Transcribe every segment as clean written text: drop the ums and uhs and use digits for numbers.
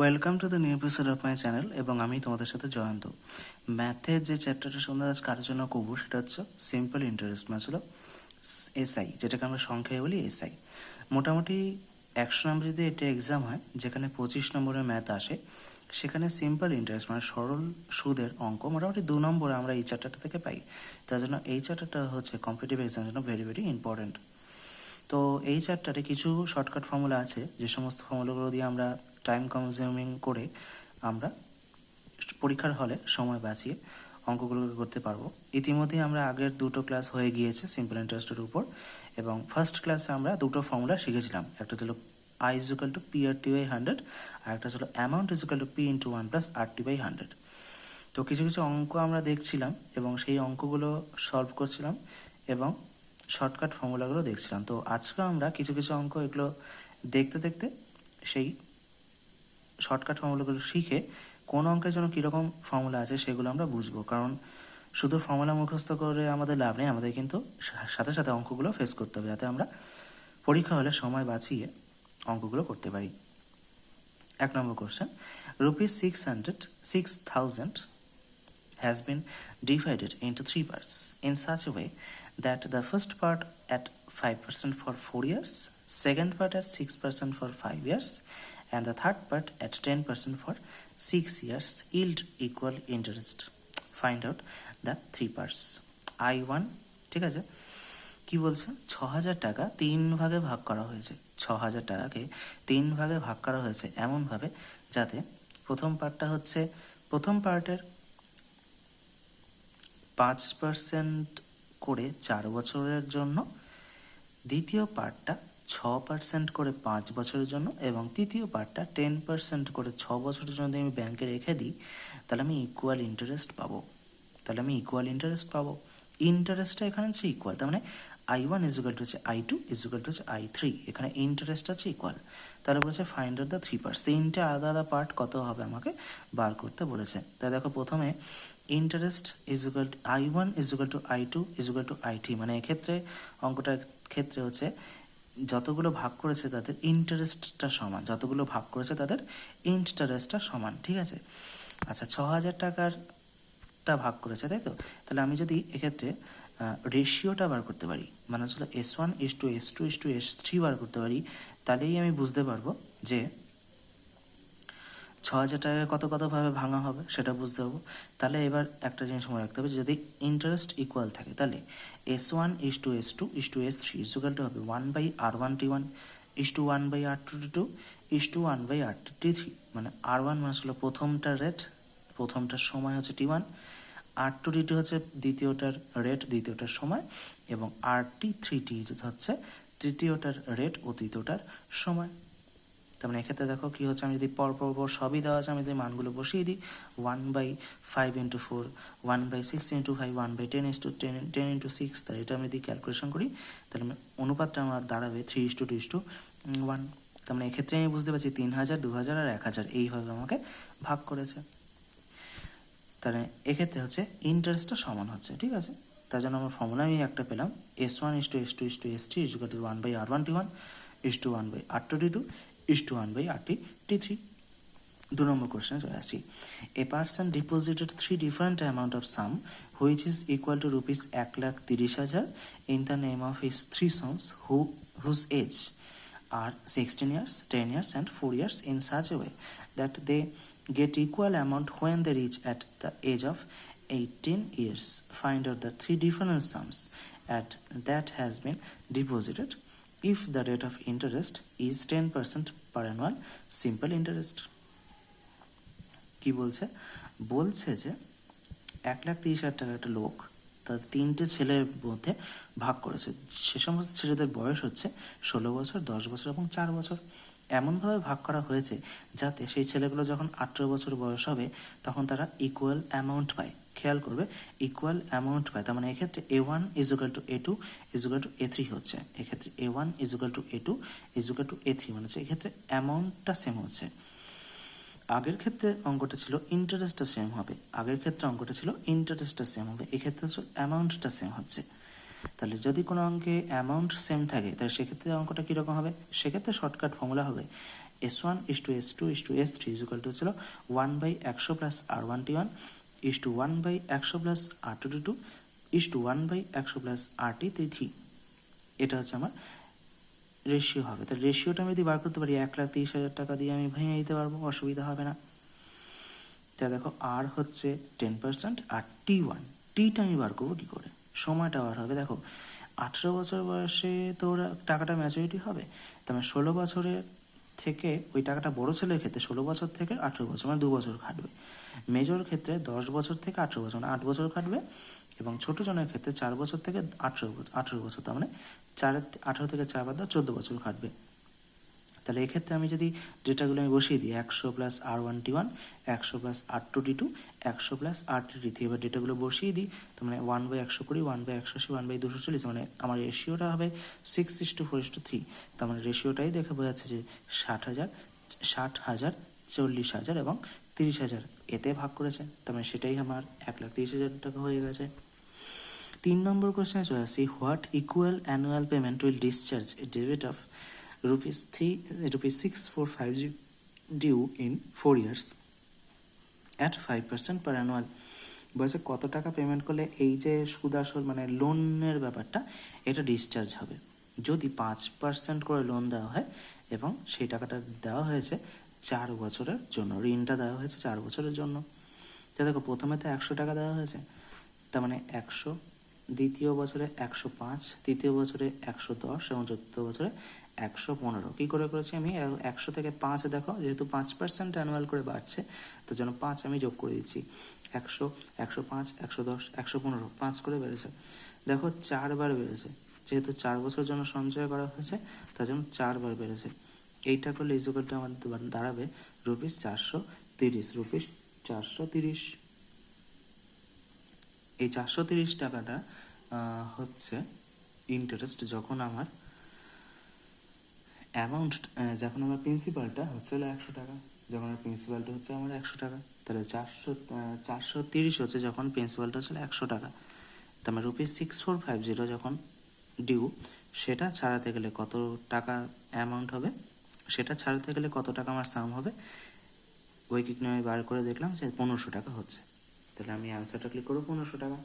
Welcome to the new episode of my channel এবং আমি তোমাদের সাথে জয়ন্ত। ম্যাথের যে চ্যাপ্টারটা সুন্দর আজ কার জন্য করবো সেটা হচ্ছে সিম্পল ইন্টারেস্ট, মানে ছিল এসআই, যেটাকে আমরা সংখ্যায় বলি এসআই। মোটামুটি 100 নম্বর যদি এটা এক্সাম হয়, যেখানে 25 নম্বরের ম্যাথ আসে, সেখানে সিম্পল ইন্টারেস্ট মানে সরল সুদের অঙ্ক মোটামুটি 2 নম্বরে আমরা এই চ্যাপ্টারটা থেকে পাই। তার জন্য এই চ্যাপ্টারটা হচ্ছে কম্পিটিটিভ এক্সামের জন্য ভেরি ভেরি ইম্পর্ট্যান্ট। তো এই চ্যাপ্টারে কিছু শর্টকাট ফর্মুলা আছে, যে সমস্ত ফর্মুলাগুলো দিয়ে আমরা টাইম কনজিউমিং করে আমরা পরীক্ষার হলে সময় বাঁচিয়ে অঙ্কগুলোকে করতে পারবো। ইতিমধ্যেই আমরা আগের দুটো ক্লাস হয়ে গিয়েছে সিম্পল ইন্টারেস্টের উপর, এবং ফার্স্ট ক্লাসে আমরা দুটো ফর্মুলা শিখেছিলাম। একটা ছিল I is equal to P R T by 100, আর একটা ছিল amount is equal to P into 1 plus R T by 100। তো কিছু কিছু অঙ্ক আমরা দেখছিলাম এবং সেই অঙ্কগুলো সলভ করছিলাম এবং শর্টকাট ফর্মুলাগুলো দেখছিলাম। তো আজকে আমরা কিছু কিছু অঙ্ক এগুলো দেখতে দেখতে সেই শর্টকাট ফর্মুলাগুলো শিখে কোন অঙ্কের জন্য কীরকম ফর্মুলা আছে সেগুলো আমরা বুঝবো। কারণ শুধু ফর্মুলা মুখস্থ করে আমাদের লাভ নেই, আমাদের কিন্তু সাথে সাথে অঙ্কগুলো ফেস করতে হবে, যাতে আমরা পরীক্ষা হলে সময় বাঁচিয়ে অঙ্কগুলো করতে পারি। 1 নম্বর question, ₹6,000 has been divided into 3 parts in such a way that the first part at 5% for 4 years, second part at 6% for 5 years, and the third part at 10% for 6 years yield equal interest. Find out the 3 parts. I1, ঠিক আছে, কি বলছে? 6,000 টাকা 3 ভাগে ভাগ করা হয়েছে। 6,000 টাকাকে 3 ভাগে ভাগ করা হয়েছে এমনভাবে যাতে প্রথম পার্টটা হচ্ছে প্রথম পার্টের 5% করে 4 বছরের জন্য, দ্বিতীয় পার্টটা 6% করে 5 বছরের জন্য, এবং তৃতীয় পার্টটা 10% করে 6 বছরের জন্য যদি আমি ব্যাংকে রেখে দিই, তাহলে আমি ইকুয়াল ইন্টারেস্ট পাবো। ইন্টারেস্টটা এখানে হচ্ছে ইকুয়াল, তার মানে I1 ইজুকাল টু হচ্ছে I2 ইজুকাল টু হচ্ছে I3, এখানে ইন্টারেস্ট আছে ইকুয়াল। তাহলে বলেছে ফাইন্ড আউট দ্য 3 পার্টস। 3টে আলাদা আলাদা পার্ট কত হবে আমাকে বার করতে বলেছে। তাই দেখো, প্রথমে interest is equal to I1 is equal to I2 is equal to I3, মানে এক্ষেত্রে অঙ্কটার ক্ষেত্রে হচ্ছে যতগুলো ভাগ করেছে তাদের ইন্টারেস্টটা সমান, ঠিক আছে। আচ্ছা, 6,000 টাকারটা ভাগ করেছে, তাই তো? তাহলে আমি যদি এক্ষেত্রে রেশিওটা বার করতে পারি, মানে হচ্ছে S1:S2:S3 বার করতে পারি, তাহলেই আমি বুঝতে পারবো যে 6,000 টাকা কতভাবে ভাঙা হবে সেটা বুঝতে পারবো। তাহলে এবার একটা জিনিস মনে রাখতে হবে, যদি ইন্টারেস্ট ইকুয়াল থাকে তাহলে S1:S2:S3 ইজুকাল টু হবে 1/R1T1 ইজটু 1/R2T2 ইজটু 1/R2T3, মানে R1 মানে হলো প্রথমটার রেট, প্রথমটার সময় হচ্ছে T1, R2T2 হচ্ছে দ্বিতীয়টার রেট, দ্বিতীয়টার সময়, এবং RT3T হচ্ছে তৃতীয়টার রেট ও তৃতীয়টার সময়। তার মানে এক্ষেত্রে দেখো কি হচ্ছে, আমি যদি পর সবই দেওয়া আছে, আমি যদি মানগুলো বসিয়ে দিই, 1/5 ইন্টু 4, 1/6 ইন্টু 5, 1/10 10 ইন্টু 6, তাহলে এটা আমি যদি ক্যালকুলেশন করি, তাহলে অনুপাতটা আমার দাঁড়াবে 3:2:1। তার মানে এক্ষেত্রে আমি বুঝতে পারছি 3,000, 2,000 আর 1,000 এইভাবে আমাকে ভাগ করেছে। তাহলে এক্ষেত্রে হচ্ছে ইন্টারেস্টটা সমান হচ্ছে, ঠিক আছে। তার জন্য আমার ফর্মুলা আমি একটা পেলাম, S1:S2:S3 equal to 1/R1T1 ইজটু 1/R2T2 ইজটু 1/RT3। 2 নম্বর কোশ্চেনে চলে আসছি। A person deposited 3 different amount of some which is equal to ₹1,30,000 in the name of his 3 sons whose age are 16 years, 10 years and 4 years in such a way that they get equal amount when they reach at the age of 18 years. Find out the 3 different sums that has been deposited if the rate of interest is 10% per annual simple interest. কি বলছে? বলছে যে 1,30,000 টাকা একটা লোক তাদের 3টে ছেলের মধ্যে ভাগ করেছে। সে সমস্ত ছেলেদের বয়স হচ্ছে 16 বছর, 10 বছর এবং 4 বছর। এমনভাবে ভাগ করা হয়েছে যাতে সেই ছেলেগুলো যখন 18 বছর বয়স হবে তখন তারা ইকুয়াল অ্যামাউন্ট পায়। খেয়াল করবে, ইকুয়াল অ্যামাউন্ট পায়, তার মানে এক্ষেত্রে A1 equal to A2 equal to A3 হচ্ছে। এক্ষেত্রে A1 equal to A2 equal to A3, মানে হচ্ছে এক্ষেত্রে অ্যামাউন্টটা সেম হচ্ছে। আগের ক্ষেত্রে অঙ্কটা ছিল ইন্টারেস্টটা সেম হবে, এক্ষেত্রে অ্যামাউন্টটা সেম হচ্ছে। তাহলে যদি কোনো অঙ্কে অ্যামাউন্ট সেম থাকে তাহলে সেক্ষেত্রে অঙ্কটা কীরকম হবে? সেক্ষেত্রে শর্টকাট ফর্মুলা হবে S1:S2:S3 ইকুয়াল টু ছিল 1/100 plus R1T1 is to 1/100 plus R2T2 is to 1/100 plus RT3। এটা হচ্ছে আমার রেশিও হবে। তাহলে রেশিওটা আমি যদি বার করতে পারি 1,30,000 টাকা দিয়ে আমি ভেঙে দিতে পারবো, অসুবিধা হবে না। তা দেখো আর হচ্ছে 10% আর টিটা আমি বার করবো কী করে, সময়টা বার হবে। দেখো 18 বছর বয়সে তো ওরা টাকাটা ম্যাচুরিটি হবে, তার মানে 16 বছরের থেকে ওই টাকাটা বড় ছেলের ক্ষেত্রে 16 বছর থেকে 18 বছর মানে 2 বছর খাটবে। মেজর ক্ষেত্রে 10 বছর থেকে 18 বছর মানে 8 বছর খাটবে, এবং ছোটো জনের ক্ষেত্রে 4 বছর থেকে 18 বছর তার মানে 18 থেকে 4 বাদ 14 বছর খাটবে। তাহলে এক্ষেত্রে আমি যদি ডেটাগুলো আমি বসিয়ে দিই 100 plus R1T1, 100 plus R2T2, 100 plus R3T3, এবার ডেটাগুলো বসিয়ে দিই, তার মানে 1/100 করি, 1/180, 1/240, মানে আমার রেশিওটা হবে 6:4:3। তার মানে রেশিওটাই দেখে বোঝা যাচ্ছে যে 60,000, 40,000, এবং 30,000 এতে ভাগ করেছে, তার মানে সেটাই আমার 1,30,000 টাকা হয়ে গেছে। 3 নম্বর কোশ্চেনে চলে আসি, what equal annual payment will discharge A debit of ₹6,450 due in 4 years at 5% per annual। বলছে কত টাকা পেমেন্ট করলে এই যে সুদ আসল মানে লোনের ব্যাপারটা এটা ডিসচার্জ হবে যদি 5% করে লোন দেওয়া হয় এবং সেই টাকাটা দেওয়া হয়েছে 4 বছরের জন্য, ঋণটা দেওয়া হয়েছে 4 বছরের জন্য। তো দেখো প্রথমে তো 100 টাকা দেওয়া হয়েছে, তার মানে 100, দ্বিতীয় বছরে 105, তৃতীয় বছরে 110 এবং চতুর্থ বছরে 115। কী করে করেছি আমি, 100 থেকে 5 দেখো যেহেতু 5% অ্যানুয়াল করে বাড়ছে তো যেন 5 আমি যোগ করে দিচ্ছি, 100, 105, 110, 115, 5 করে বেড়েছে। দেখো 4 বার বেড়েছে, যেহেতু 4 বছরের জন্য সঞ্চয় করা হয়েছে তার জন্য 4 বার বেড়েছে। এইটা করলে ইজুকালটা আমাদের দাঁড়াবে ₹430, ₹430। এই 430 টাকাটা হচ্ছে ইন্টারেস্ট যখন আমার অ্যামাউন্ট, যখন আমার প্রিন্সিপালটা হচ্ছে 100 টাকা, যখন আমার প্রিন্সিপালটা হচ্ছে আমার 100 টাকা, তাহলে 430 হচ্ছে যখন প্রিন্সিপালটা হচ্ছে 100 টাকা, তার মানে ₹6,450 যখন ডিউ, সেটা ছাড়াতে গেলে কত টাকা অ্যামাউন্ট হবে, সেটা ছাড়াতে গেলে কত টাকা আমার সাম হবে, ঐকিক নিয়মে বার করে দেখলাম যে 1500 টাকা হচ্ছে। তাহলে আমি অ্যান্সারটা ক্লিক করবো 1500 টাকা।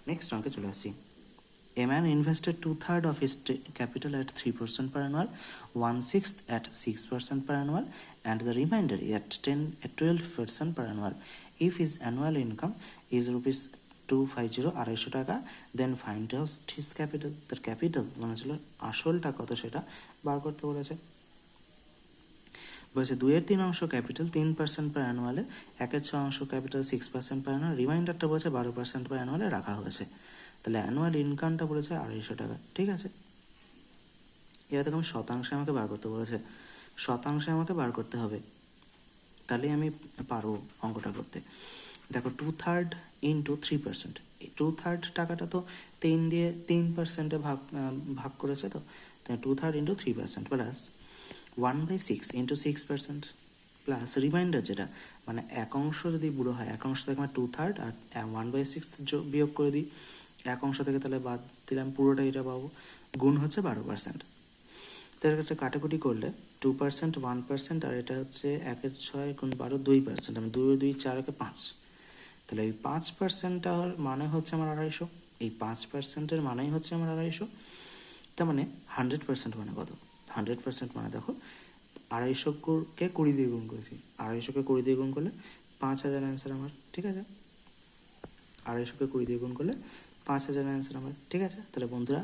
নেক্সট অঙ্কে চলে আসি, A man invested 2/3 of his capital at 3% per annum, 1/6 at 6% per annum, and the remainder at 12% per annum. If his annual income is ₹250, 250 টাকা, then find out his capital. তার ক্যাপিটাল মানে ছিল আসলটা কত সেটা বার করতে বলেছে। বলেছে 2/3 ক্যাপিটাল 3% পার অ্যানুয়ালে, 1/6 ক্যাপিটাল 6% পার অ্যানুয়াল, রিমাইন্ডারটা বলেছে 12% পার অ্যানুয়ালে রাখা হয়েছে। তাহলে অ্যানুয়াল ইনকামটা বলেছে 250 টাকা, ঠিক আছে। এবার দেখো আমি শতাংশে আমাকে বার করতে বলেছে, শতাংশে আমাকে বার করতে হবে, তাহলে আমি পারবো অঙ্কটা করতে। দেখো 2/3 ইন্টু 3%, এই 2/3 টাকাটা তো 3% ভাগ করেছে, তো তাই 2/3 into 3% plus 1/6 into 6% plus reminder যেটা মানে 1/2 যদি বুড়ো হয় 1/2 থেকে আমার 2/3 আর 1/6 বিয়োগ করে দিই, 1/2 থেকে তাহলে বাদ দিলাম পুরোটা এটা পাবো, গুণ হচ্ছে 12%। তার একটা কাটাকুটি করলে 2%, 1%, আর এটা হচ্ছে 1/6 গুণ 12 2%, আমি 2 2 4 5, তাহলে এই 5%টার মানে হচ্ছে আমার 250, এই 5%-এর মানেই হচ্ছে আমার 250, তার মানে 100% মানে কত, 100% মানে দেখো 250-কে 20 দিয়ে গুণ করেছি, 250-কে 20 দিয়ে গুণ করলে 5000 অ্যান্সার আমার, ঠিক আছে। 250-কে 20 দিয়ে গুণ করলে 5000 অ্যান্সার আমার, ঠিক আছে। তাহলে বন্ধুরা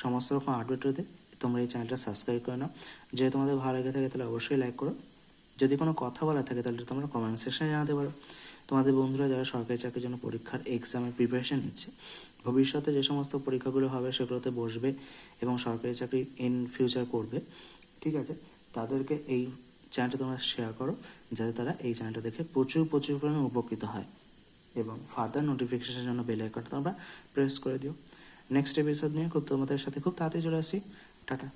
সমস্ত রকম আপডেট হতে তোমরা এই চ্যানেলটা সাবস্ক্রাইব করে নাও, যদি তোমাদের ভালো লেগে থাকে তাহলে অবশ্যই লাইক করো, যদি কোনো কথা বলার থাকে তাহলে তোমরা কমেন্ট সেকশনে জানাতে পারো। তোমাদের বন্ধুরা যারা সরকারি চাকরির জন্য পরীক্ষার এক্সামের প্রিপারেশন নিচ্ছে, ভবিষ্যতে যে সমস্ত পরীক্ষাগুলো হবে সেগুলোতে বসবে এবং সরকারি চাকরি ইন ফিউচার করবে, ঠিক আছে, তাদেরকে এই চ্যানেলটা তোমরা শেয়ার করো যাতে তারা এই চ্যানেলটা দেখে প্রচুর পরিমাণে উপকৃত হয়, এবং ফার্দার নোটিফিকেশনের জন্য বেল আইকনটা তোমরা প্রেস করে দিও। নেক্সট এপিসোড নিয়ে তোমাদের সাথে খুব তাড়াতাড়ি চলে আসি, টাটা।